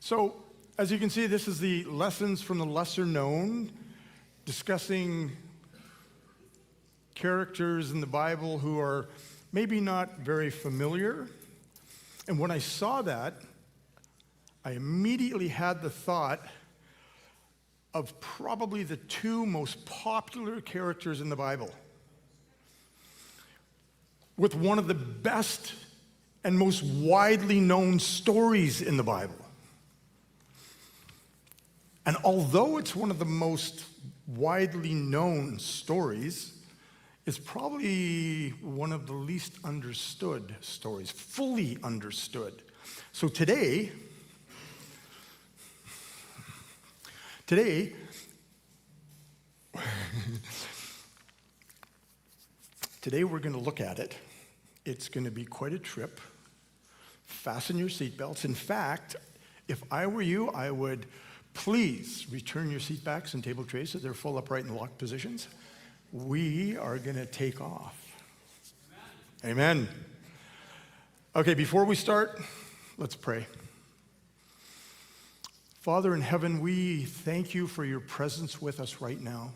So, as you can see, this is the lessons from the lesser known, discussing characters in the Bible who are maybe not very familiar. And when I saw that, I immediately had the thought of probably the two most popular characters in the Bible, with one of the best and most widely known stories in the Bible. And although it's one of the most widely known stories, it's probably one of the least understood stories, fully understood. So today we're going to look at it. It's going to be quite a trip. Fasten your seatbelts. In fact, if I were you, I would please return your seat backs and table trays so they're full upright and locked positions. We are going to take off. Amen. Okay, before we start, let's pray. Father in heaven, we thank you for your presence with us right now.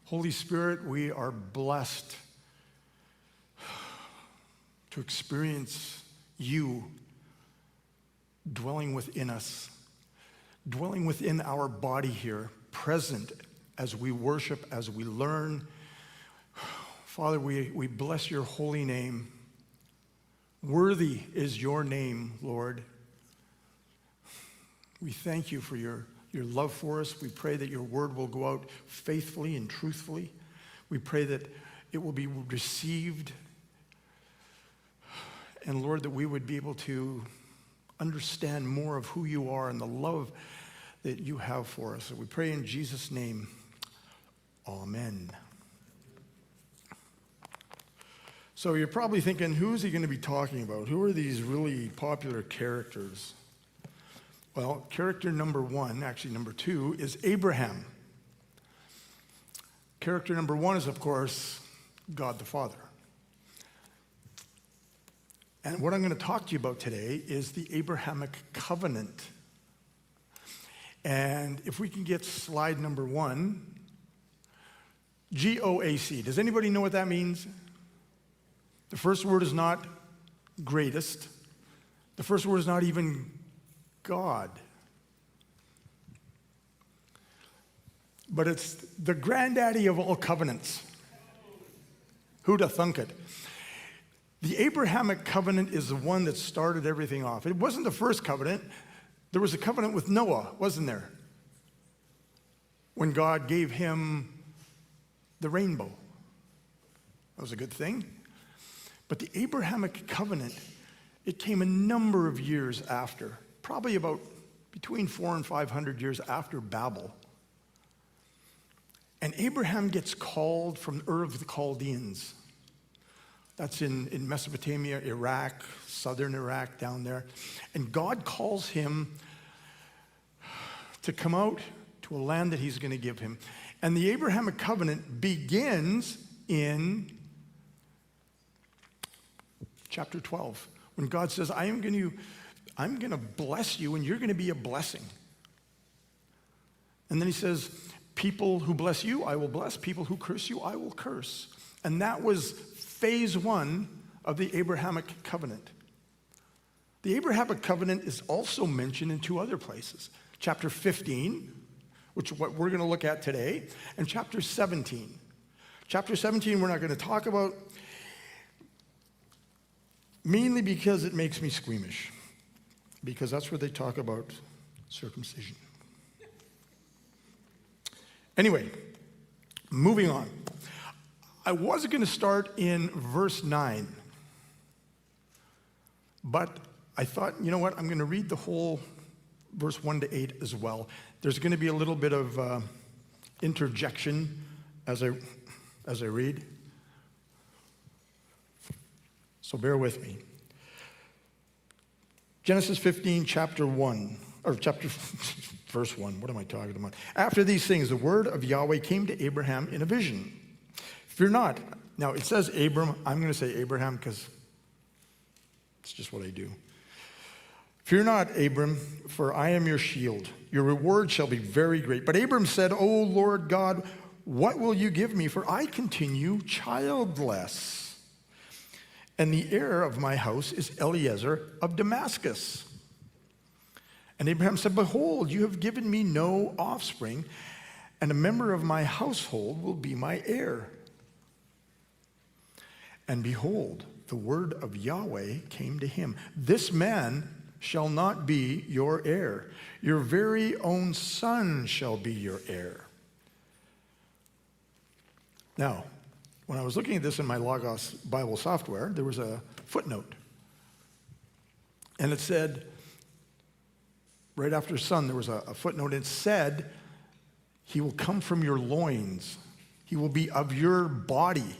Holy Spirit, we are blessed to experience you dwelling within us, dwelling within our body here, present as we worship, as we learn. Father, we bless your holy name. Worthy is your name, Lord. We thank you for your love for us. We pray that your word will go out faithfully and truthfully. We pray that it will be received. And Lord, that we would be able to understand more of who you are and the love that you have for us. So we pray in Jesus' name. Amen. So you're probably thinking, who is he going to be talking about? Who are these really popular characters? Well, character number one, actually number two, is Abraham. Character number one is, of course, God the Father. And what I'm going to talk to you about today is the Abrahamic covenant. And if we can get slide number one, GOAC. Does anybody know what that means? The first word is not greatest. The first word is not even God. But it's the granddaddy of all covenants. Who'd have thunk it? The Abrahamic covenant is the one that started everything off. It wasn't the first covenant. There was a covenant with Noah, wasn't there? When God gave him the rainbow. That was a good thing. But the Abrahamic covenant, it came a number of years after, probably about between 400 and 500 years after Babel. And Abraham gets called from Ur of the Chaldeans. That's in Mesopotamia, Iraq, southern Iraq down there. And God calls him to come out to a land that he's going to give him. And the Abrahamic covenant begins in chapter 12, when God says, I'm going to bless you and you're going to be a blessing. And then he says, people who bless you, I will bless. People who curse you, I will curse. And that was phase one of the Abrahamic covenant. The Abrahamic covenant is also mentioned in two other places. Chapter 15, which is what we're going to look at today, and chapter 17. Chapter 17 we're not going to talk about, mainly because it makes me squeamish, because that's where they talk about circumcision. Anyway, moving on. I was going to start in verse 9, but I thought, you know what, I'm going to read the whole verse 1 to 8 as well. There's going to be a little bit of interjection as I read. So bear with me. Genesis 15, chapter 1, or chapter, verse 1, what am I talking about? After these things, the word of Yahweh came to Abraham in a vision. Fear not. Now, it says Abram. I'm going to say Abraham because it's just what I do. Fear not, Abram, for I am your shield. Your reward shall be very great. But Abram said, O Lord God, what will you give me? For I continue childless. And the heir of my house is Eliezer of Damascus. And Abraham said, Behold, you have given me no offspring, and a member of my household will be my heir. And behold, the word of Yahweh came to him. This man shall not be your heir. Your very own son shall be your heir. Now, when I was looking at this in my Logos Bible software, there was a footnote. And it said, right after son, there was a footnote. It said, he will come from your loins. He will be of your body.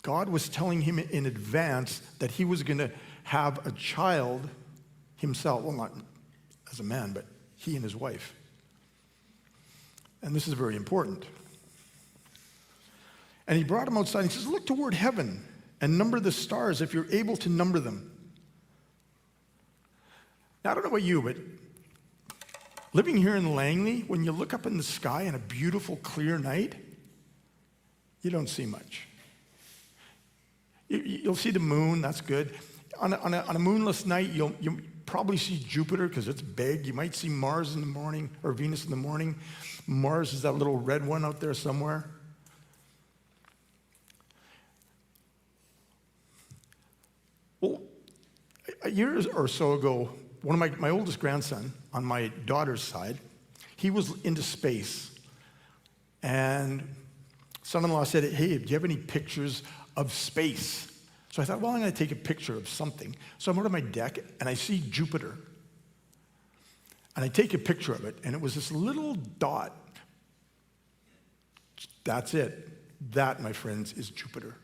God was telling him in advance that he was going to have a child himself. Well, not as a man, but he and his wife. And this is very important. And he brought him outside and he says, look toward heaven and number the stars if you're able to number them. Now, I don't know about you, but living here in Langley, when you look up in the sky on a beautiful, clear night, you don't see much. You'll see the moon, that's good. On a moonless night, you'll probably see Jupiter because it's big. You might see Mars in the morning or Venus in the morning. Mars is that little red one out there somewhere. Well, a year or so ago, one of my oldest grandson on my daughter's side, he was into space. And son-in-law said, hey, do you have any pictures of space? So I thought, well, I'm going to take a picture of something. So I'm out on my deck, and I see Jupiter. And I take a picture of it, and it was this little dot. That's it. That, my friends, is Jupiter.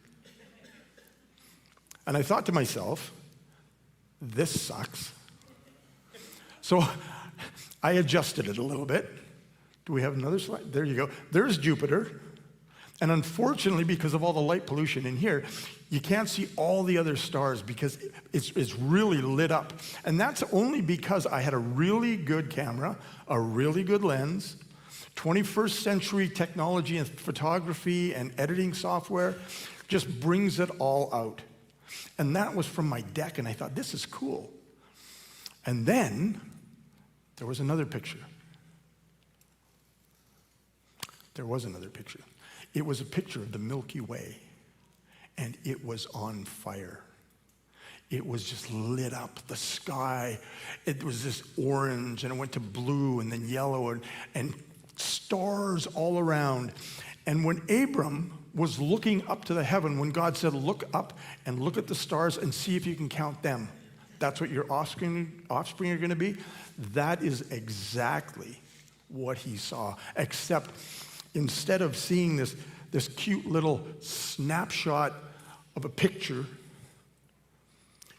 And I thought to myself, this sucks. So I adjusted it a little bit. Do we have another slide? There you go. There's Jupiter. And unfortunately, because of all the light pollution in here, you can't see all the other stars because it's really lit up. And that's only because I had a really good camera, a really good lens, 21st century technology and photography and editing software just brings it all out. And that was from my deck, and I thought, this is cool. And then there was another picture. There was another picture. It was a picture of the Milky Way, and it was on fire. It was just lit up, the sky. It was this orange, and it went to blue, and then yellow, and stars all around. And when Abram was looking up to the heaven, when God said, look up and look at the stars and see if you can count them, that's what your offspring are going to be, that is exactly what he saw, except instead of seeing this cute little snapshot of a picture,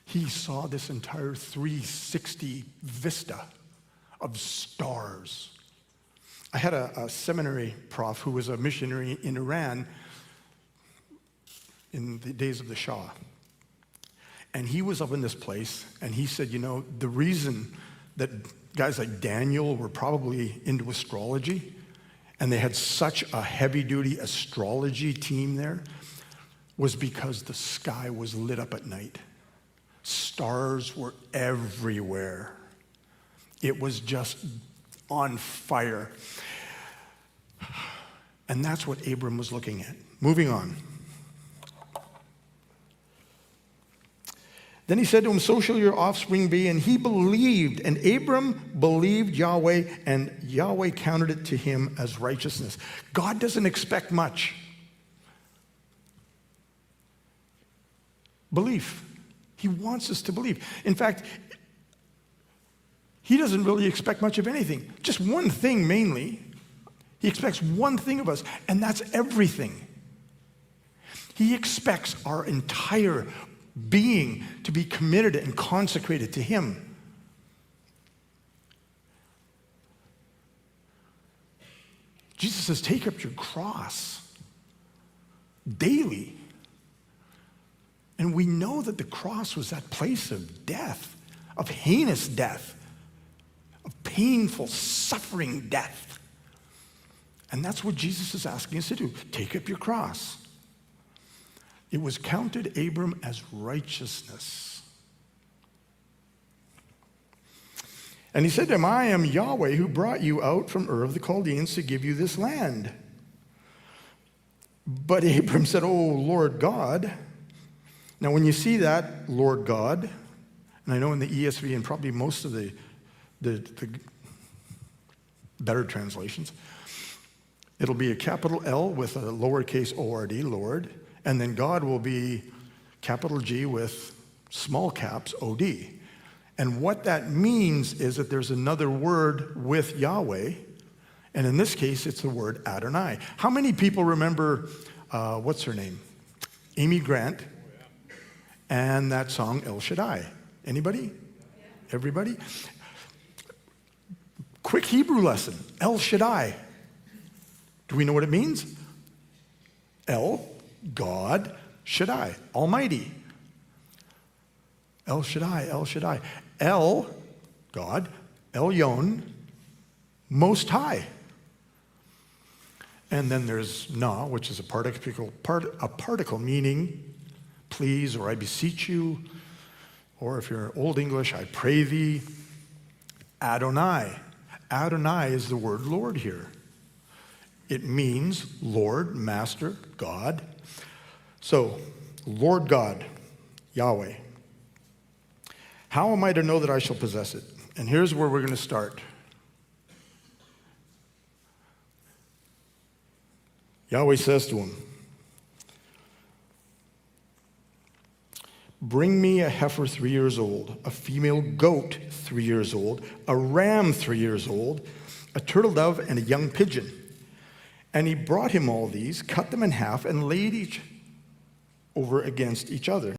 he saw this entire 360 vista of stars. I had a seminary prof who was a missionary in Iran in the days of the Shah. And he was up in this place, and he said, you know, the reason that guys like Daniel were probably into astrology, and they had such a heavy-duty astrology team there, was because the sky was lit up at night. Stars were everywhere. It was just on fire. And that's what Abram was looking at. Moving on. Then he said to him, so shall your offspring be. And he believed, and Abram believed Yahweh, and Yahweh counted it to him as righteousness. God doesn't expect much. Belief. He wants us to believe. In fact, he doesn't really expect much of anything. Just one thing mainly. He expects one thing of us, and that's everything. He expects our entire being to be committed and consecrated to him. Jesus says, take up your cross daily. And we know that the cross was that place of death, of heinous death, of painful, suffering death. And that's what Jesus is asking us to do. Take up your cross. It was counted Abram as righteousness. And he said to him, I am Yahweh who brought you out from Ur of the Chaldeans to give you this land. But Abram said, Oh, Lord God. Now, when you see that, Lord God, and I know in the ESV and probably most of the better translations, it'll be a capital L with a lowercase O-R-D, Lord, and then God will be capital G with small caps, O-D. And what that means is that there's another word with Yahweh, and in this case, it's the word Adonai. How many people remember, what's her name? Amy Grant, and that song, El Shaddai? Anybody? Everybody? Quick Hebrew lesson, El Shaddai. Do we know what it means? El, God, Shaddai, Almighty. El Shaddai, El Shaddai. El, God, Elyon, Most High. And then there's Na, which is a particle meaning please, or I beseech you, or if you're Old English, I pray thee. Adonai. Adonai is the word Lord here. It means Lord, Master, God. So, Lord God, Yahweh. How am I to know that I shall possess it? And here's where we're going to start. Yahweh says to him, bring me a heifer 3 years old, a female goat 3 years old, a ram 3 years old, a turtle dove, and a young pigeon. And he brought him all these, cut them in half, and laid each over against each other.